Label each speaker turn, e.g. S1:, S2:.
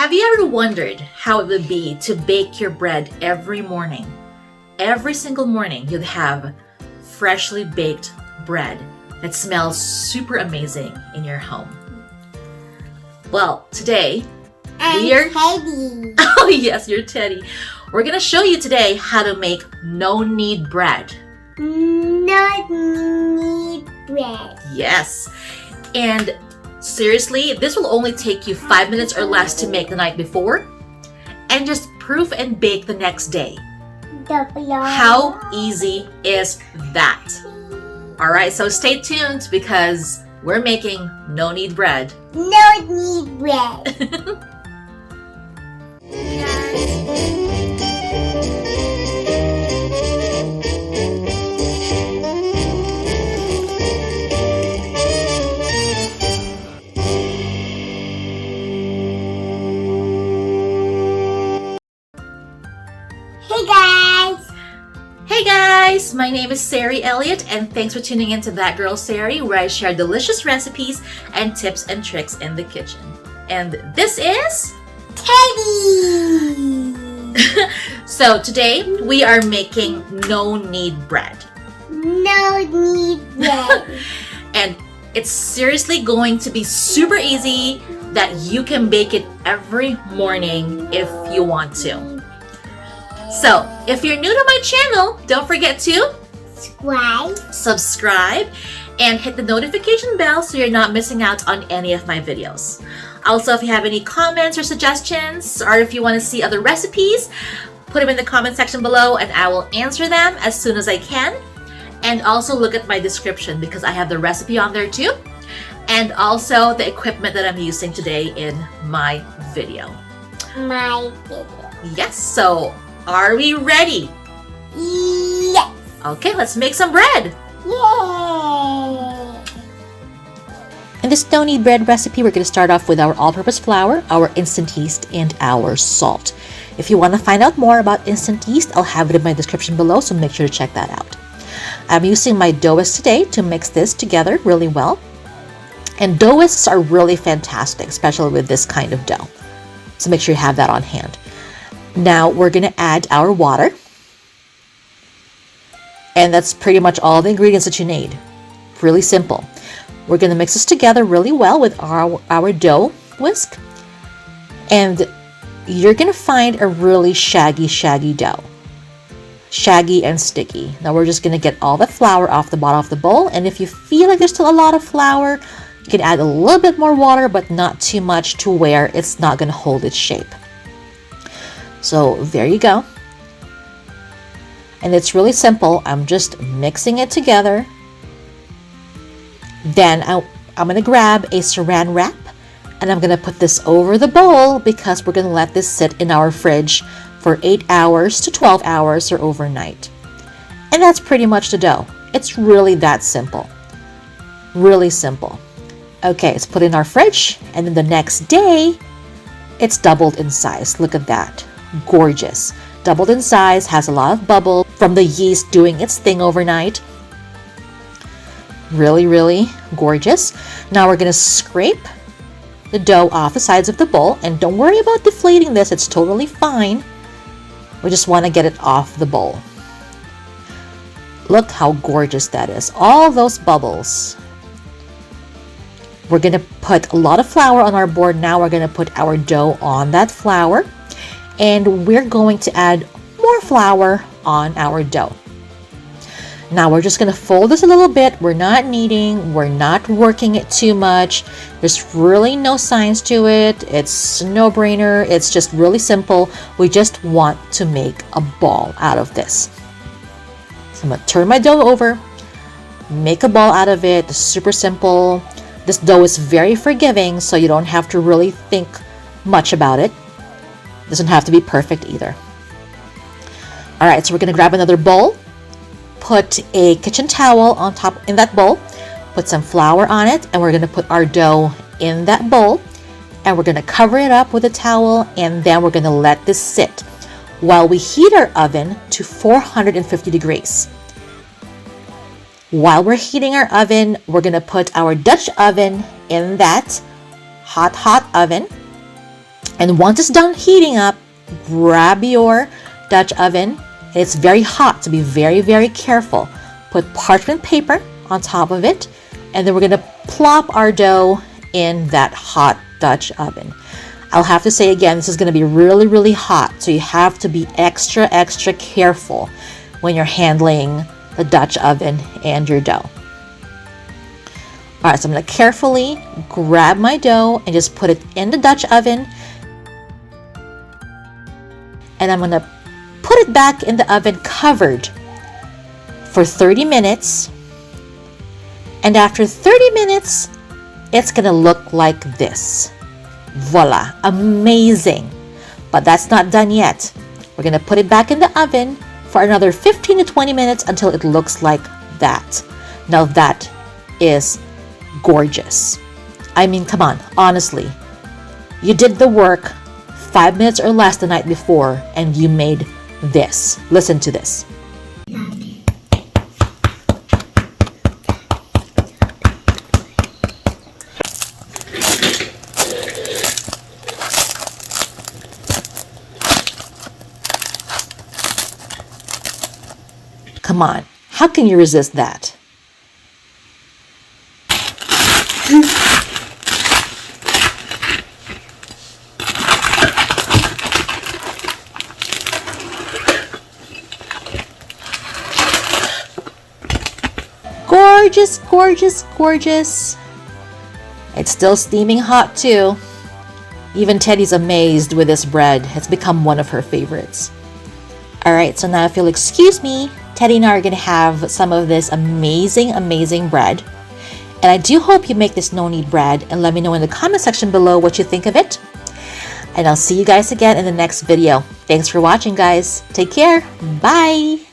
S1: Have you ever wondered how it would be to bake your bread every morning? Every single morning you'd have freshly baked bread that smells super amazing in your home. Well, today
S2: Teddy.
S1: Oh yes, you're Teddy. We're gonna show you today how to make no-knead bread.
S2: No-knead bread.
S1: Yes. And seriously, this will only take you 5 minutes or less to make the night before and just proof and bake the next day. How easy is that? Alright, so stay tuned because we're making no-knead bread.
S2: No-knead bread.
S1: Hey guys, my name is Sary Elliott and thanks for tuning in to That Girl Sary, where I share delicious recipes and tips and tricks in the kitchen. And this is
S2: Teddy.
S1: So today we are making no-knead bread.
S2: No-knead bread.
S1: And it's seriously going to be super easy that you can bake it every morning if you want to. So, if you're new to my channel, don't forget to subscribe and hit the notification bell so you're not missing out on any of my videos. Also, if you have any comments or suggestions, or if you want to see other recipes, put them in the comment section below and I will answer them as soon as I can. And also look at my description because I have the recipe on there too, and also the equipment that I'm using today in my video. Yes, so are we ready?
S2: Yes.
S1: Okay, let's make some bread.
S2: Yay.
S1: In this no-knead bread recipe, we're going to start off with our all-purpose flour, our instant yeast, and our salt. If you want to find out more about instant yeast, I'll have it in my description below, so make sure to check that out. I'm using my dough whisk today to mix this together really well. And dough whisks are really fantastic, especially with this kind of dough. So make sure you have that on hand. Now we're going to add our water. And that's pretty much all the ingredients that you need. Really simple. We're going to mix this together really well with our dough whisk. And you're going to find a really shaggy dough. Shaggy and sticky. Now we're just going to get all the flour off the bottom of the bowl. And if you feel like there's still a lot of flour, you can add a little bit more water, but not too much to where it's not going to hold its shape. So there you go. And it's really simple. I'm just mixing it together. Then I'm going to grab a saran wrap and I'm going to put this over the bowl because we're going to let this sit in our fridge for 8 hours to 12 hours or overnight. And that's pretty much the dough. It's really that simple. Really simple. Okay, let's put it in our fridge and then the next day it's doubled in size. Look at that. Gorgeous. Doubled in size, has a lot of bubble from the yeast doing its thing overnight. Really gorgeous. Now we're going to scrape the dough off the sides of the bowl, and don't worry about deflating this, it's totally fine. We just want to get it off the bowl. Look how gorgeous that is. All those bubbles. We're going to put a lot of flour on our board. Now we're going to put our dough on that flour. And we're going to add more flour on our dough. Now we're just going to fold this a little bit. We're not kneading. We're not working it too much. There's really no science to it. It's a no-brainer. It's just really simple. We just want to make a ball out of this. So I'm going to turn my dough over, make a ball out of it. It's super simple. This dough is very forgiving, so you don't have to really think much about it. Doesn't have to be perfect either. All right, so we're going to grab another bowl, put a kitchen towel on top in that bowl, put some flour on it, and we're going to put our dough in that bowl, and we're going to cover it up with a towel, and then we're going to let this sit while we heat our oven to 450 degrees. While we're heating our oven, we're going to put our Dutch oven in that hot oven. And once it's done heating up, grab your Dutch oven. It's very hot, so be very, very careful. Put parchment paper on top of it, and then we're gonna plop our dough in that hot Dutch oven. I'll have to say again, this is gonna be really, really hot, so you have to be extra, extra careful when you're handling the Dutch oven and your dough. All right, so I'm gonna carefully grab my dough and just put it in the Dutch oven. And I'm gonna put it back in the oven covered for 30 minutes. And after 30 minutes, it's gonna look like this. Voila, amazing. But that's not done yet. We're gonna put it back in the oven for another 15 to 20 minutes until it looks like that. Now that is gorgeous. I mean, come on, honestly. You did the work 5 minutes or less the night before and you made this. Listen to this. Come on, how can you resist that? Gorgeous, gorgeous, gorgeous. It's still steaming hot too. Even Teddy's amazed with this bread. It's become one of her favorites. All right, so now if you'll excuse me, Teddy and I are gonna have some of this amazing, amazing bread. And I do hope you make this no-knead bread and let me know in the comment section below what you think of it. And I'll see you guys again in the next video. Thanks for watching, guys. Take care. Bye.